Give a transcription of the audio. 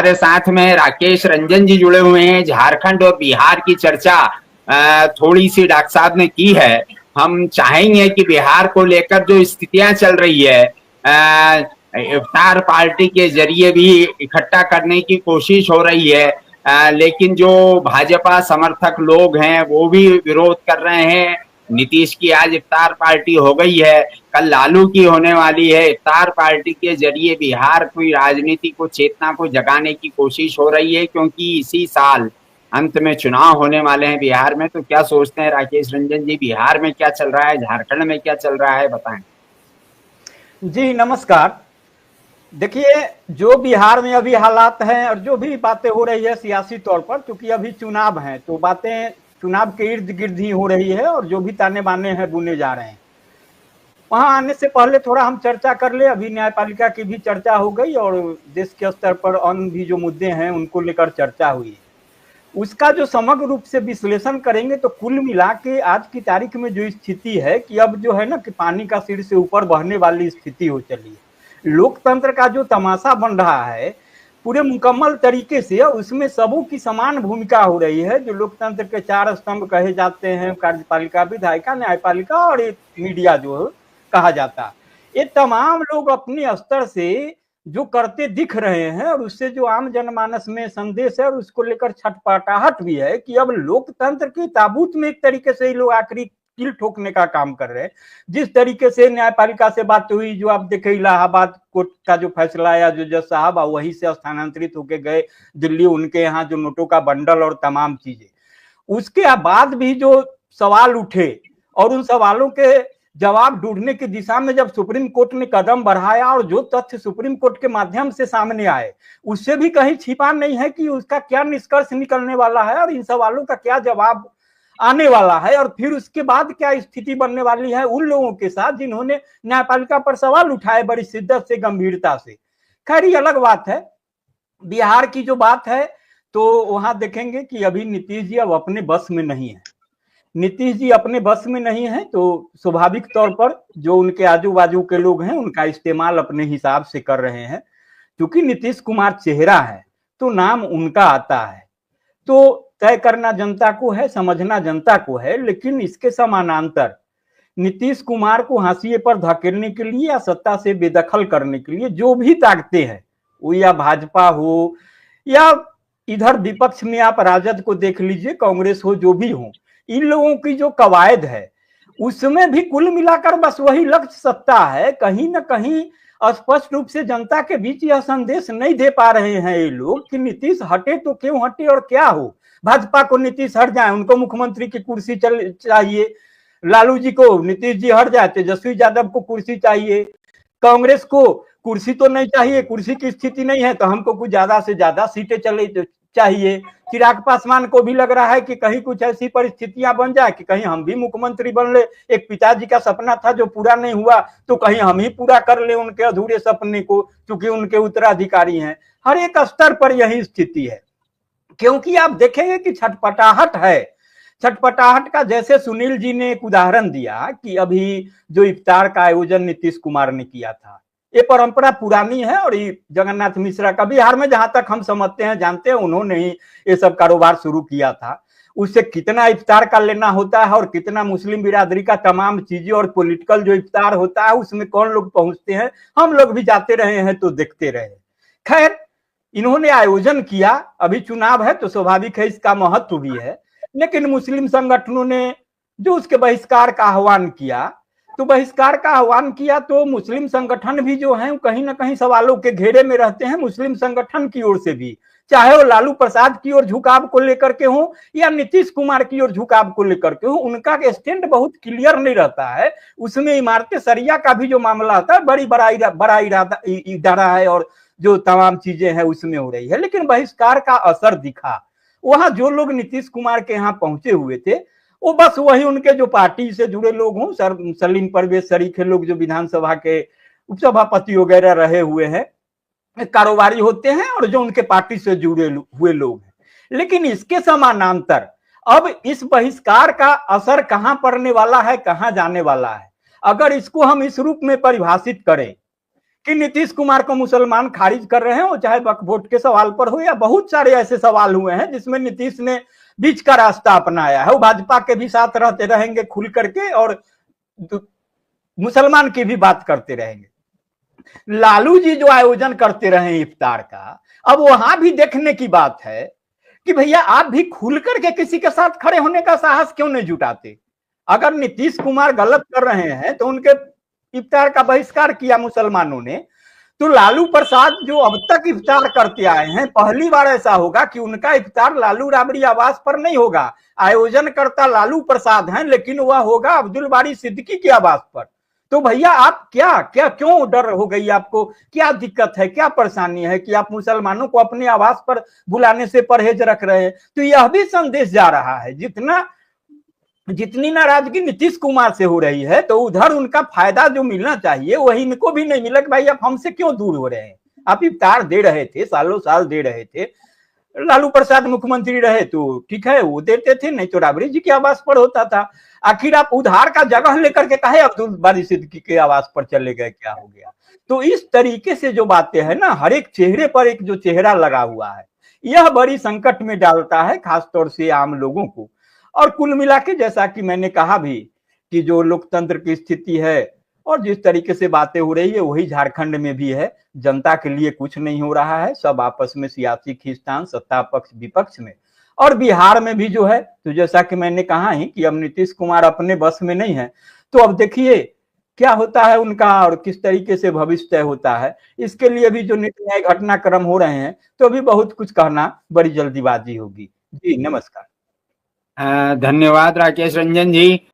हमारे साथ में राकेश रंजन जी जुड़े हुए हैं। झारखंड और बिहार की चर्चा थोड़ी सी डॉक्टर साहब ने की है। हम चाहेंगे कि बिहार को लेकर जो स्थितियां चल रही है, इफ्तार पार्टी के जरिए भी इकट्ठा करने की कोशिश हो रही है, लेकिन जो भाजपा समर्थक लोग हैं वो भी विरोध कर रहे हैं। नीतीश की आज इफ्तार पार्टी हो गई है, कल लालू की होने वाली है। इफ्तार पार्टी के जरिए बिहार की राजनीति को, चेतना को जगाने की कोशिश हो रही है, क्योंकि इसी साल अंत में चुनाव होने वाले हैं बिहार में। तो क्या सोचते हैं राकेश रंजन जी, बिहार में क्या चल रहा है, झारखंड में क्या चल रहा है, बताएं। जी नमस्कार। देखिए, जो बिहार में अभी हालात हैं और जो भी बातें हो रही है सियासी तौर पर, क्योंकि अभी चुनाव है तो बातें चुनाव के इर्द गिर्द ही हो रही है और जो भी ताने बाने हैं बुने जा रहे हैं। वहां आने से पहले थोड़ा हम चर्चा कर ले। अभी न्यायपालिका की भी चर्चा हो गई और देश के स्तर पर अन्य भी जो मुद्दे हैं उनको लेकर चर्चा हुई। उसका जो समग्र रूप से विश्लेषण करेंगे तो कुल मिला के आज की तारीख में जो स्थिति है कि अब जो है ना कि पानी का सिर से ऊपर बहने वाली स्थिति हो चली है। लोकतंत्र का जो तमाशा बन रहा है पूरे मुकम्मल तरीके से, उसमें सबों की समान भूमिका हो रही है। जो लोकतंत्र के चार स्तंभ कहे जाते हैं, कार्यपालिका, विधायिका, न्यायपालिका और मीडिया जो कहा जाता, ये तमाम लोग अपने स्तर से जो करते दिख रहे हैं और उससे जो आम जनमानस में संदेश है और उसको लेकर छटपटाहट भी है कि अब लोकतंत्र की ताबूत में एक तरीके से ही लोग आखिरी कील ठोकने का काम कर रहे हैं। जिस तरीके से न्यायपालिका से बात हुई, जो आप देखे इलाहाबाद कोर्ट का जो फैसला आया, जो जज साहब वहीं से स्थानांतरित होके गए दिल्ली, उनके यहाँ जो नोटों का बंडल और तमाम चीजें, उसके बाद भी जो सवाल उठे और उन सवालों के जवाब ढूंढने की दिशा में जब सुप्रीम कोर्ट ने कदम बढ़ाया और जो तथ्य सुप्रीम कोर्ट के माध्यम से सामने आए उससे भी कहीं छिपा नहीं है कि उसका क्या निष्कर्ष निकलने वाला है और इन सवालों का क्या जवाब आने वाला है और फिर उसके बाद क्या स्थिति बनने वाली है उन लोगों के साथ जिन्होंने न्यायपालिका पर सवाल उठाए बड़ी शिद्दत से, गंभीरता से। खैर ये अलग बात है। बिहार की जो बात है तो वहां देखेंगे कि अभी नीतीश जी अब अपने बस में नहीं है। नीतीश जी अपने बस में नहीं है तो स्वाभाविक तौर पर जो उनके आजू बाजू के लोग हैं उनका इस्तेमाल अपने हिसाब से कर रहे हैं। क्योंकि नीतीश कुमार चेहरा है तो नाम उनका आता है, तो तय करना जनता को है, समझना जनता को है। लेकिन इसके समानांतर नीतीश कुमार को हाशिए पर धकेलने के लिए या सत्ता से बेदखल करने के लिए जो भी ताकतें हैं, वो या भाजपा हो या इधर विपक्ष में आप राजद को देख लीजिए, कांग्रेस हो, जो भी हो, इन लोगों की जो कवायद है उसमें भी कुल मिलाकर बस वही लक्ष्य सत्ता है। कहीं ना कहीं स्पष्ट रूप से जनता के बीच यह संदेश नहीं दे पा रहे हैं ये लोग कि नीतीश हटे तो क्यों हटे और क्या हो। भाजपा को नीतीश हट जाए, उनको मुख्यमंत्री की कुर्सी चाहिए। लालू जी को नीतीश जी हट जाए, तेजस्वी यादव को कुर्सी चाहिए। कांग्रेस को कुर्सी तो नहीं चाहिए, कुर्सी की स्थिति नहीं है तो हमको कुछ ज्यादा से ज्यादा सीटें चले चाहिए। चिराग पासवान को भी लग रहा है कि कहीं कुछ ऐसी परिस्थितियां बन जाए कि कहीं हम भी मुख्यमंत्री बन ले। एक पिताजी का सपना था जो पूरा नहीं हुआ तो कहीं हम ही पूरा कर ले उनके अधूरे सपने को, क्योंकि उनके उत्तराधिकारी हैं। हर एक स्तर पर यही स्थिति है। क्योंकि आप देखेंगे कि छटपटाहट है। छटपटाहट का जैसे सुनील जी ने एक उदाहरण दिया कि अभी जो इफ्तार का आयोजन नीतीश कुमार ने किया था, ये परंपरा पुरानी है और ये जगन्नाथ मिश्रा का बिहार में, जहां तक हम समझते हैं, जानते हैं, उन्होंने ही ये सब कारोबार शुरू किया था। उससे कितना इफ्तार का लेना होता है और कितना मुस्लिम बिरादरी का तमाम चीजें और पॉलिटिकल जो इफ्तार होता है उसमें कौन लोग पहुंचते हैं, हम लोग भी जाते रहे हैं तो देखते रहे। खैर इन्होंने आयोजन किया, अभी चुनाव है तो स्वाभाविक है इसका महत्व भी है। लेकिन मुस्लिम संगठनों ने जो उसके बहिष्कार का आह्वान किया, तो बहिष्कार का आह्वान किया तो मुस्लिम संगठन भी जो है कहीं ना कहीं सवालों के घेरे में रहते हैं। मुस्लिम संगठन की ओर से भी, चाहे वो लालू प्रसाद की ओर झुकाव को लेकर के हो या नीतीश कुमार की ओर झुकाव को लेकर के हो, उनका स्टैंड बहुत क्लियर नहीं रहता है। उसमें इमारत सरिया का भी जो मामला आता है बड़ा इदारा है और जो तमाम चीजें हैं उसमें हो रही है। लेकिन बहिष्कार का असर दिखा। वहां जो लोग नीतीश कुमार के यहाँ पहुंचे हुए थे वो बस वही उनके जो पार्टी से जुड़े लोग हों, सलीम परवेज सरीखे लोग जो विधानसभा के उपसभापति वगैरह रहे हुए हैं, कारोबारी होते हैं और जो उनके पार्टी से जुड़े हुए लोग हैं। लेकिन इसके समानांतर अब इस बहिष्कार का असर कहां पड़ने वाला है, कहां जाने वाला है, अगर इसको हम इस रूप में परिभाषित करें कि नीतीश कुमार को मुसलमान खारिज कर रहे हैं, वो चाहे वक्फ बोर्ड के सवाल पर हो या बहुत सारे ऐसे सवाल हुए हैं जिसमें नीतीश ने बीच का रास्ता अपनाया है। वो भाजपा के भी साथ रहते रहेंगे खुल करके और मुसलमान की भी बात करते रहेंगे। लालू जी जो आयोजन करते रहे इफ्तार का, अब वहां भी देखने की बात है कि भैया आप भी खुल करके किसी के साथ खड़े होने का साहस क्यों नहीं जुटाते। अगर नीतीश कुमार गलत कर रहे हैं तो उनके इफ्तार का बहिष्कार किया मुसलमानों ने, तो लालू प्रसाद जो अब तक इफ्तार करते आए हैं, पहली बार ऐसा होगा कि उनका इफ्तार लालू राबड़ी आवास पर नहीं होगा। आयोजन करता लालू प्रसाद हैं, लेकिन वह होगा अब्दुल बारी सिद्दीकी के आवास पर। तो भैया आप क्या क्या क्यों डर हो गई आपको, क्या दिक्कत है, क्या परेशानी है कि आप मुसलमानों को अपने आवास पर बुलाने से परहेज रख रहे हैं। तो यह भी संदेश जा रहा है, जितनी नाराजगी नीतीश कुमार से हो रही है तो उधर उनका फायदा जो मिलना चाहिए वही इनको भी नहीं मिला कि भाई आप हमसे क्यों दूर हो रहे हैं। आप इफ्तार दे रहे थे, सालों साल दे रहे थे, लालू प्रसाद मुख्यमंत्री रहे तो ठीक है वो देते थे, नहीं तो राबड़ी जी के आवास पर होता था। आखिर आप उधार का जगह लेकर के कहे अब्दुल बारी सिद्दीकी के आवास पर चले गए, क्या हो गया। तो इस तरीके से जो बातें हैं ना, हर एक चेहरे पर एक जो चेहरा लगा हुआ है, यह बड़ी संकट में डालता है खासतौर से आम लोगों को। और कुल मिला के जैसा कि मैंने कहा भी कि जो लोकतंत्र की स्थिति है और जिस तरीके से बातें हो रही है वही झारखंड में भी है। जनता के लिए कुछ नहीं हो रहा है, सब आपस में सियासी खींचतान, सत्ता पक्ष विपक्ष में। और बिहार में भी जो है, तो जैसा कि मैंने कहा ही कि अब नीतीश कुमार अपने बस में नहीं है, तो अब देखिए क्या होता है उनका और किस तरीके से भविष्य तय होता है। इसके लिए भी जो नीति न्याय घटनाक्रम हो रहे हैं, तो अभी बहुत कुछ कहना बड़ी जल्दीबाजी होगी। जी नमस्कार। धन्यवाद राकेश रंजन जी।